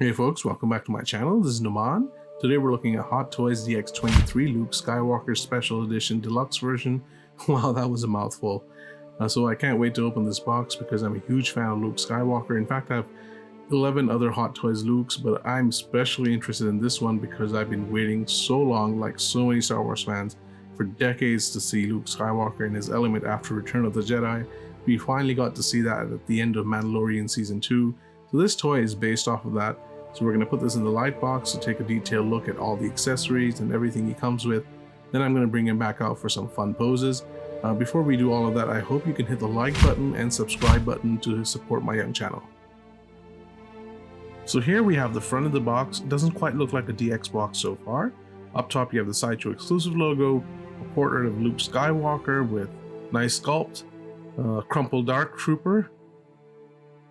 Hey folks, welcome back to my channel. This is Numan. Today we're looking at Hot Toys DX23 Luke Skywalker Special Edition Deluxe version. Wow, that was a mouthful. So I can't wait to open this box because I'm a huge fan of Luke Skywalker. In fact, I have 11 other Hot Toys Lukes, but I'm especially interested in this one because I've been waiting so long, like so many Star Wars fans, for decades to see Luke Skywalker in his element after Return of the Jedi. We finally got to see that at the end of Mandalorian Season 2. So this toy is based off of that. So we're going to put this in the light box to take a detailed look at all the accessories and everything he comes with. Then I'm going to bring him back out for some fun poses. Before we do all of that, I hope you can hit the like button and subscribe button to support my young channel. So here we have the front of the box. It doesn't quite look like a DX box so far. Up top you have the Sideshow exclusive logo, a portrait of Luke Skywalker with nice sculpt, crumpled Dark Trooper.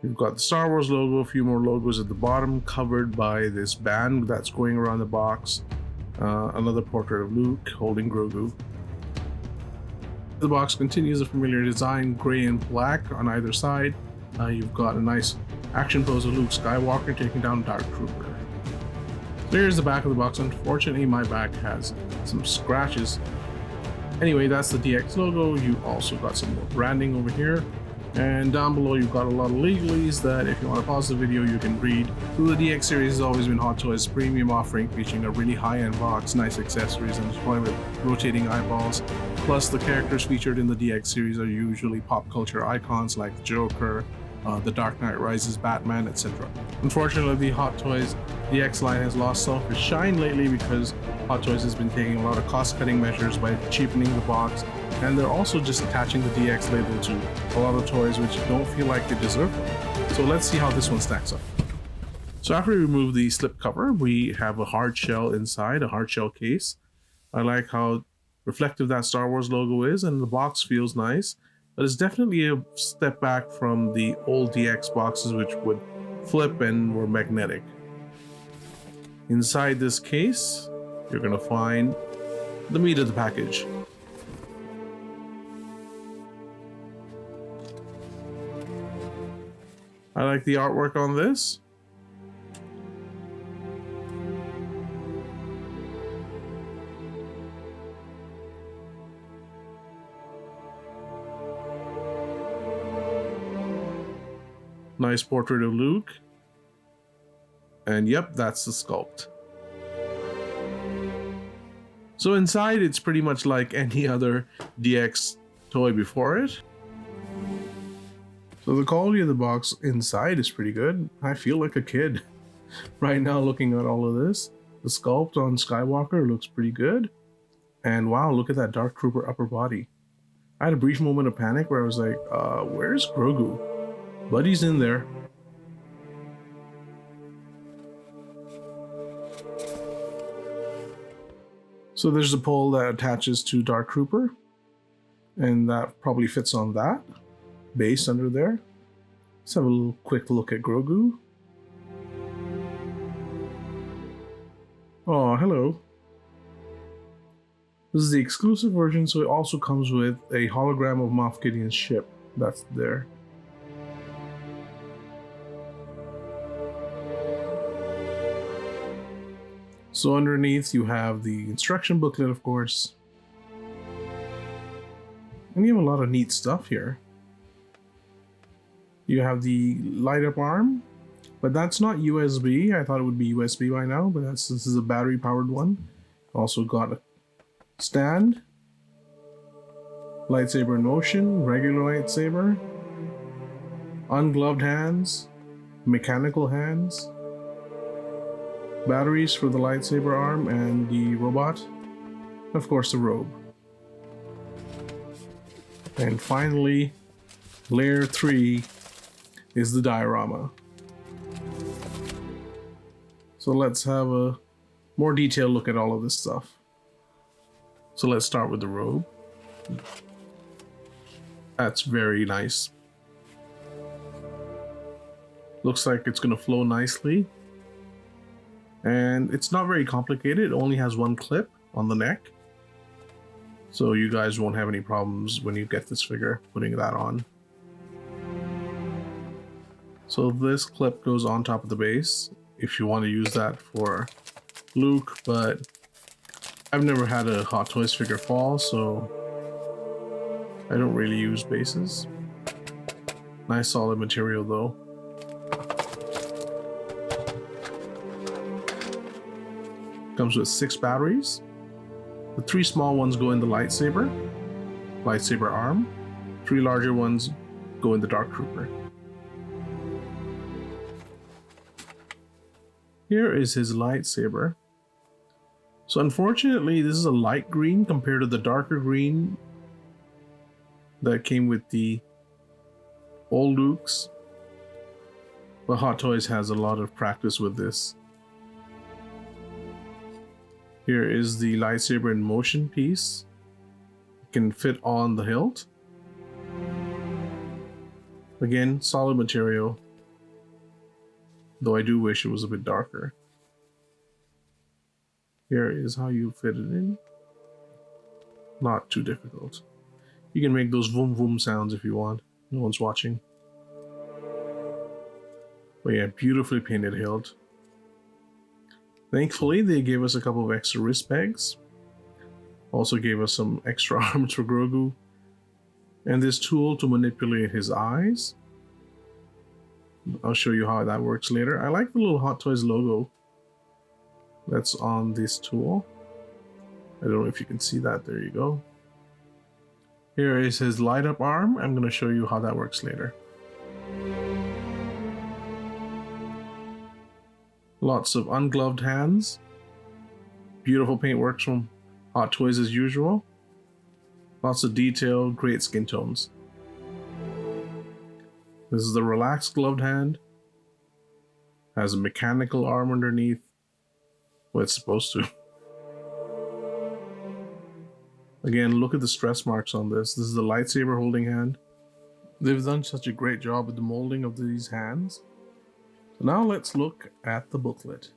You've got the Star Wars logo, a few more logos at the bottom covered by this band that's going around the box. Another portrait of Luke holding Grogu. The box continues a familiar design, gray and black on either side. You've got a nice action pose of Luke Skywalker taking down Dark Trooper. Here's the back of the box. Unfortunately, my back has some scratches. Anyway, that's the DX logo. You also got some more branding over here. And down below you've got a lot of legalese that if you want to pause the video you can read. So the DX series has always been Hot Toys' premium offering, featuring a really high-end box, nice accessories, and display with rotating eyeballs. Plus the characters featured in the DX series are usually pop culture icons like the Joker, the Dark Knight Rises Batman, etc. Unfortunately, the Hot Toys DX line has lost some of its shine lately because Hot Toys has been taking a lot of cost-cutting measures by cheapening the box, and they're also just attaching the DX label to a lot of toys which don't feel like they deserve them. So let's see how this one stacks up. So after we remove the slip cover, we have a hard shell inside, a hard shell case. I like how reflective that Star Wars logo is, and the box feels nice, but it's definitely a step back from the old DX boxes which would flip and were magnetic. Inside this case, you're going to find the meat of the package. I like the artwork on this. Nice portrait of Luke. And yep, that's the sculpt. So inside it's pretty much like any other DX toy before it. So the quality of the box inside is pretty good. I feel like a kid right now looking at all of this. The sculpt on Skywalker looks pretty good. And wow, look at that Dark Trooper upper body. I had a brief moment of panic where I was like, where's Grogu? But he's in there. So there's a pole that attaches to Dark Trooper, and that probably fits on that base under there. Let's have a little quick look at Grogu. Oh, hello. This is the exclusive version, so it also comes with a hologram of Moff Gideon's ship. That's there. So underneath you have the instruction booklet, of course. And you have a lot of neat stuff here. You have the light up arm, but that's not USB. I thought it would be USB by now, but this is a battery powered one. Also got a stand, lightsaber in motion, regular lightsaber, ungloved hands, mechanical hands, batteries for the lightsaber arm and the robot, of course the robe. And finally, layer 3 is the diorama. So let's have a more detailed look at all of this stuff. So let's start with the robe. That's very nice. Looks like it's going to flow nicely. And it's not very complicated. It only has one clip on the neck. So you guys won't have any problems when you get this figure putting that on. So this clip goes on top of the base. if you want to use that for Luke, but I've never had a Hot Toys figure fall, so I don't really use bases. Nice solid material though. Comes with 6 batteries. The 3 small ones go in the lightsaber arm. 3 larger ones go in the Dark Trooper. Here is his lightsaber. So unfortunately, this is a light green compared to the darker green that came with the old Lukes. But Hot Toys has a lot of practice with this. Here is the lightsaber in motion piece. It can fit on the hilt. Again, solid material, though I do wish it was a bit darker. Here is how you fit it in. Not too difficult. You can make those vroom vroom sounds if you want. No one's watching. But yeah, beautifully painted hilt. Thankfully, they gave us a couple of extra wrist pegs. Also gave us some extra arms for Grogu. And this tool to manipulate his eyes. I'll show you how that works later. I like the little Hot Toys logo that's on this tool. I don't know if you can see that. There you go. Here is his light up arm. I'm going to show you how that works later. Lots of ungloved hands. Beautiful paintworks from Hot Toys as usual. Lots of detail, great skin tones. This is the relaxed gloved hand. Has a mechanical arm underneath. Well, it's supposed to. Again, look at the stress marks on this. This is the lightsaber holding hand. They've done such a great job with the molding of these hands. So now let's look at the booklet.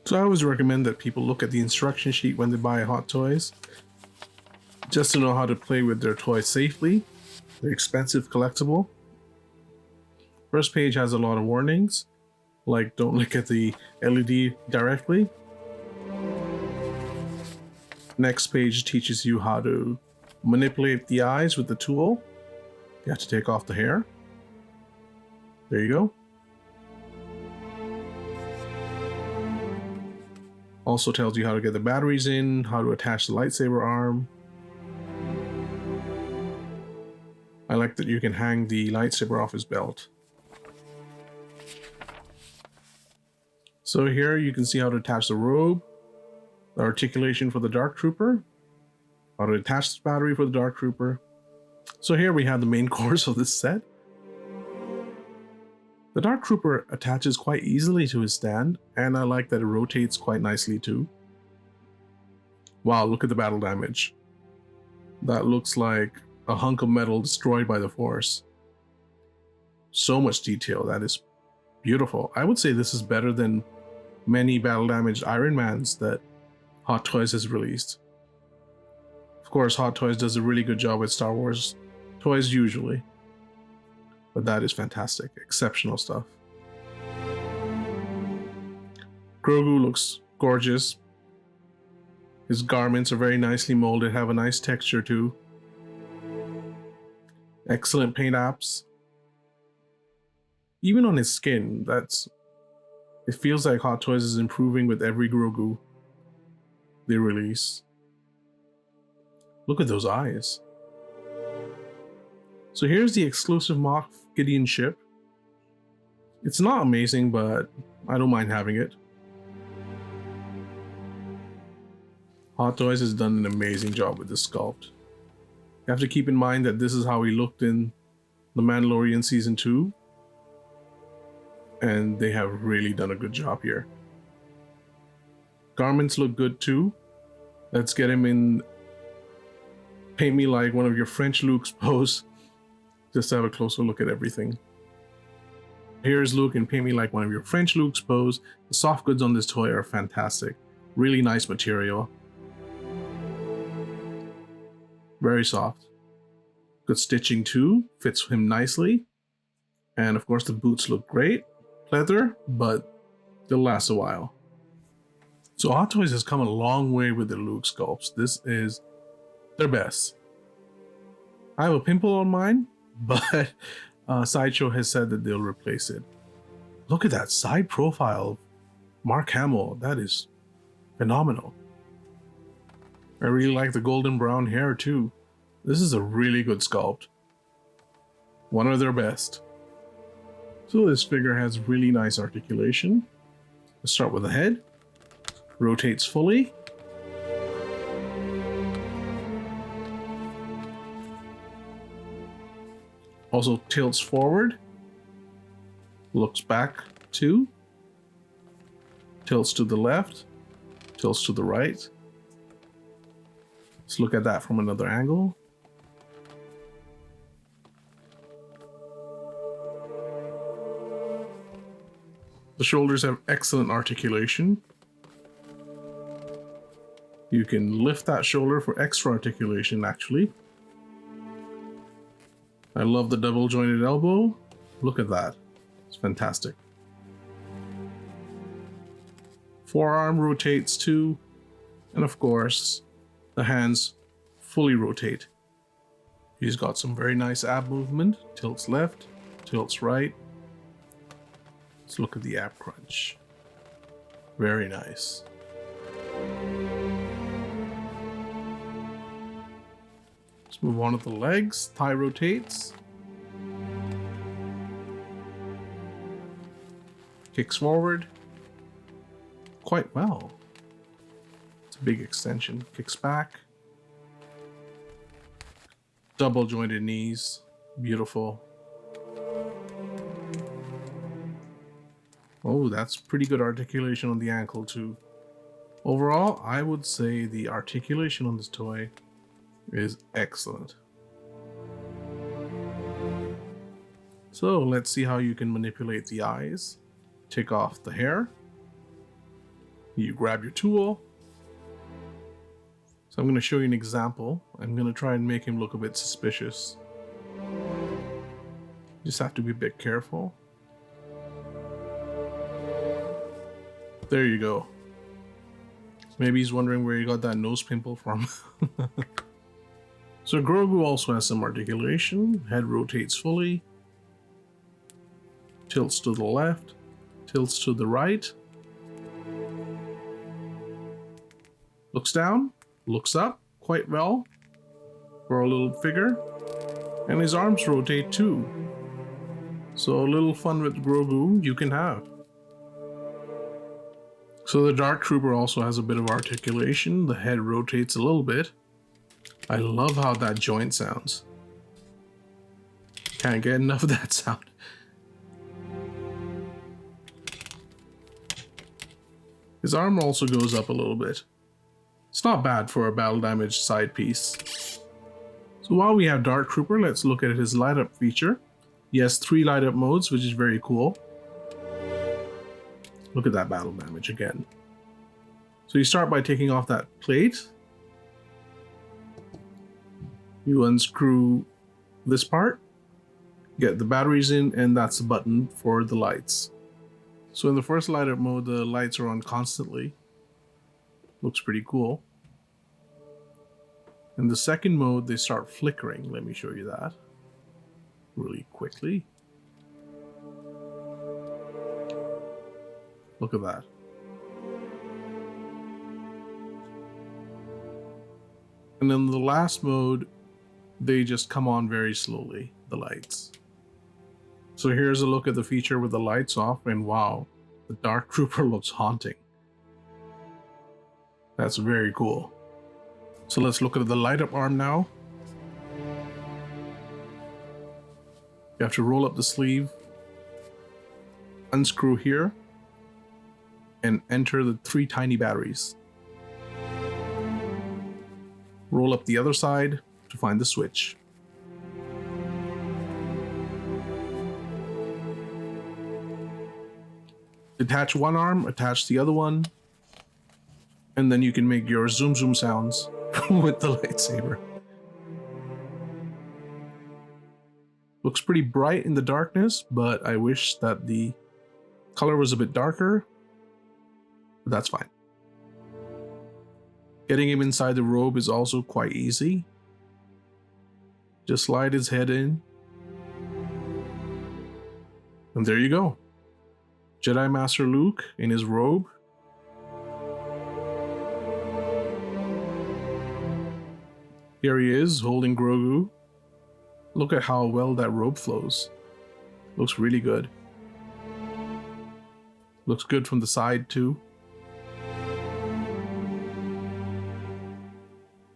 So I always recommend that people look at the instruction sheet when they buy Hot Toys, just to know how to play with their toys safely. They're expensive collectible. First page has a lot of warnings, like don't look at the LED directly. Next page teaches you how to manipulate the eyes with the tool. You have to take off the hair. There you go. Also tells you how to get the batteries in, how to attach the lightsaber arm. I like that you can hang the lightsaber off his belt. So here you can see how to attach the robe, the articulation for the Dark Trooper, how to attach the battery for the Dark Trooper. So here we have the main course of this set. The Dark Trooper attaches quite easily to his stand, and I like that it rotates quite nicely too. Wow, look at the battle damage. That looks like a hunk of metal destroyed by the Force. So much detail, that is beautiful. I would say this is better than many battle damaged Iron Mans that Hot Toys has released. Of course, Hot Toys does a really good job with Star Wars toys usually. But that is fantastic, exceptional stuff. Grogu looks gorgeous. His garments are very nicely molded, have a nice texture too. Excellent paint apps. Even on his skin, it feels like Hot Toys is improving with every Grogu they release. Look at those eyes. So here's the exclusive Moff Gideon ship. It's not amazing, but I don't mind having it. Hot Toys has done an amazing job with this sculpt. You have to keep in mind that this is how he looked in The Mandalorian Season 2. And they have really done a good job here. Garments look good too. Let's get him in paint me like one of your French Luke's pose. Just to have a closer look at everything. Here's Luke in paint me like one of your French Luke's pose. The soft goods on this toy are fantastic. Really nice material. Very soft. Good stitching too. Fits him nicely. And of course the boots look great. Leather, but They'll last a while. So Hot Toys has come a long way with the Luke sculpts. This is their best. I have a pimple on mine, but Sideshow has said that they'll replace it. Look at that side profile of Mark Hamill. That is phenomenal. I really like the golden brown hair too. This is a really good sculpt. One of their best. So this figure has really nice articulation. Let's start with the head. Rotates fully. Also tilts forward. Looks back too. Tilts to the left. Tilts to the right. Let's look at that from another angle. The shoulders have excellent articulation. You can lift that shoulder for extra articulation, actually. I love the double jointed elbow. Look at that. It's fantastic. Forearm rotates too. And of course, the hands fully rotate. He's got some very nice ab movement. Tilts left, tilts right. Let's look at the ab crunch. Very nice. Let's move on to the legs. Thigh rotates. Kicks forward. Quite well. It's a big extension. Kicks back. Double jointed knees. Beautiful. Oh, that's pretty good articulation on the ankle too. Overall, I would say the articulation on this toy is excellent. So let's see how you can manipulate the eyes. Take off the hair. You grab your tool. So I'm going to show you an example. I'm going to try and make him look a bit suspicious. Just have to be a bit careful. There you go. Maybe he's wondering where he got that nose pimple from. So Grogu also has some articulation. Head rotates fully. Tilts to the left. Tilts to the right. Looks down. Looks up quite well for a little figure. And his arms rotate too. So a little fun with Grogu you can have. So the Dark Trooper also has a bit of articulation. The head rotates a little bit. I love how that joint sounds. Can't get enough of that sound. His arm also goes up a little bit. It's not bad for a battle damaged side piece. So while we have Dark Trooper, let's look at his light up feature. He has 3 light up modes, which is very cool. Look at that battle damage again. So you start by taking off that plate. You unscrew this part, get the batteries in, and that's the button for the lights. So in the first light up mode, the lights are on constantly. Looks pretty cool. In the second mode, they start flickering. Let me show you that really quickly. Look at that. And in the last mode, they just come on very slowly, the lights. So here's a look at the feature with the lights off, and wow, the Dark Trooper looks haunting. That's very cool. So let's look at the light up arm now. You have to roll up the sleeve, unscrew here, and enter the 3 tiny batteries. Roll up the other side to find the switch. Detach one arm, attach the other one, and then you can make your zoom zoom sounds with the lightsaber. Looks pretty bright in the darkness, but I wish that the color was a bit darker. but that's fine. Getting him inside the robe is also quite easy. Just slide his head in. And there you go. Jedi Master Luke in his robe. Here he is holding Grogu. Look at how well that robe flows. Looks really good. Looks good from the side too.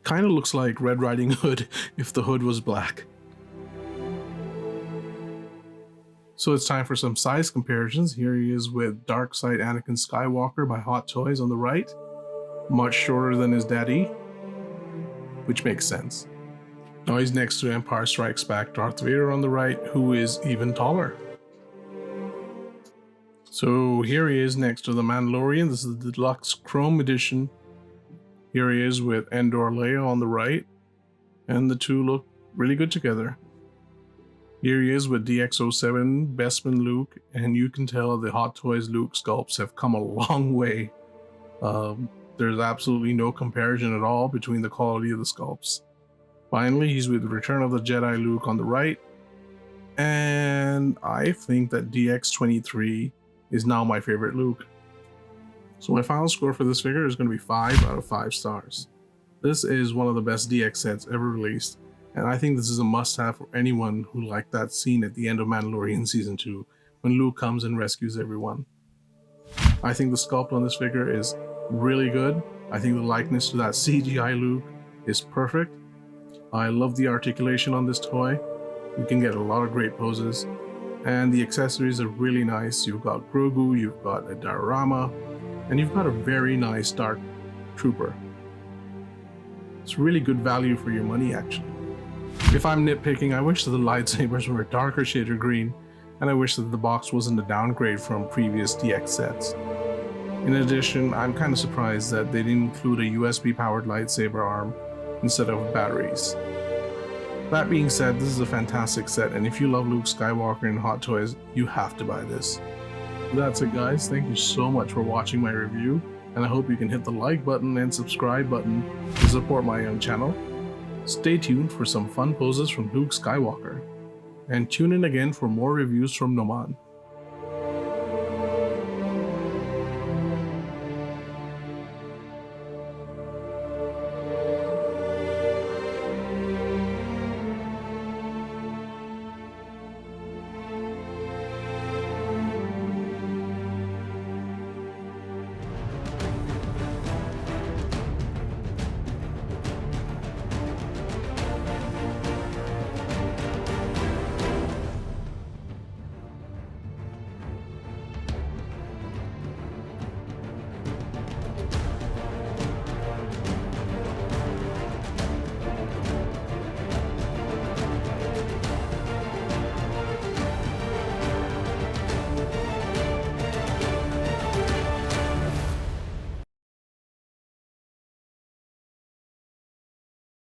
Kind of looks like Red Riding Hood if the hood was black. So it's time for some size comparisons. Here he is with Dark Side Anakin Skywalker by Hot Toys on the right. Much shorter than his daddy, which makes sense. Now he's next to Empire Strikes Back Darth Vader on the right, who is even taller. So here he is next to the Mandalorian. This is the Deluxe Chrome Edition. Here he is with Endor Leia on the right, and the two look really good together. Here he is with DX07 Bespin Luke, and you can tell the Hot Toys Luke sculpts have come a long way. There's absolutely no comparison at all between the quality of the sculpts. Finally, he's with Return of the Jedi Luke on the right, and I think that DX23 is now my favorite Luke. So my final score for this figure is going to be 5 out of 5 stars. This is one of the best DX sets ever released, and I think this is a must-have for anyone who liked that scene at the end of Mandalorian Season 2 when Luke comes and rescues everyone. I think the sculpt on this figure is really good. I think the likeness to that CGI Luke is perfect. I love the articulation on this toy. You can get a lot of great poses, and the accessories are really nice. You've got Grogu, you've got a diorama, and you've got a very nice Dark Trooper. It's really good value for your money, actually. If I'm nitpicking, I wish that the lightsabers were a darker shade of green, and I wish that the box wasn't a downgrade from previous DX sets. In addition, I'm kind of surprised that they didn't include a USB-powered lightsaber arm instead of batteries. That being said, this is a fantastic set, and if you love Luke Skywalker and Hot Toys, you have to buy this. That's it, guys. Thank you so much for watching my review, and I hope you can hit the like button and subscribe button to support my own channel. Stay tuned for some fun poses from Luke Skywalker, and tune in again for more reviews from Noman.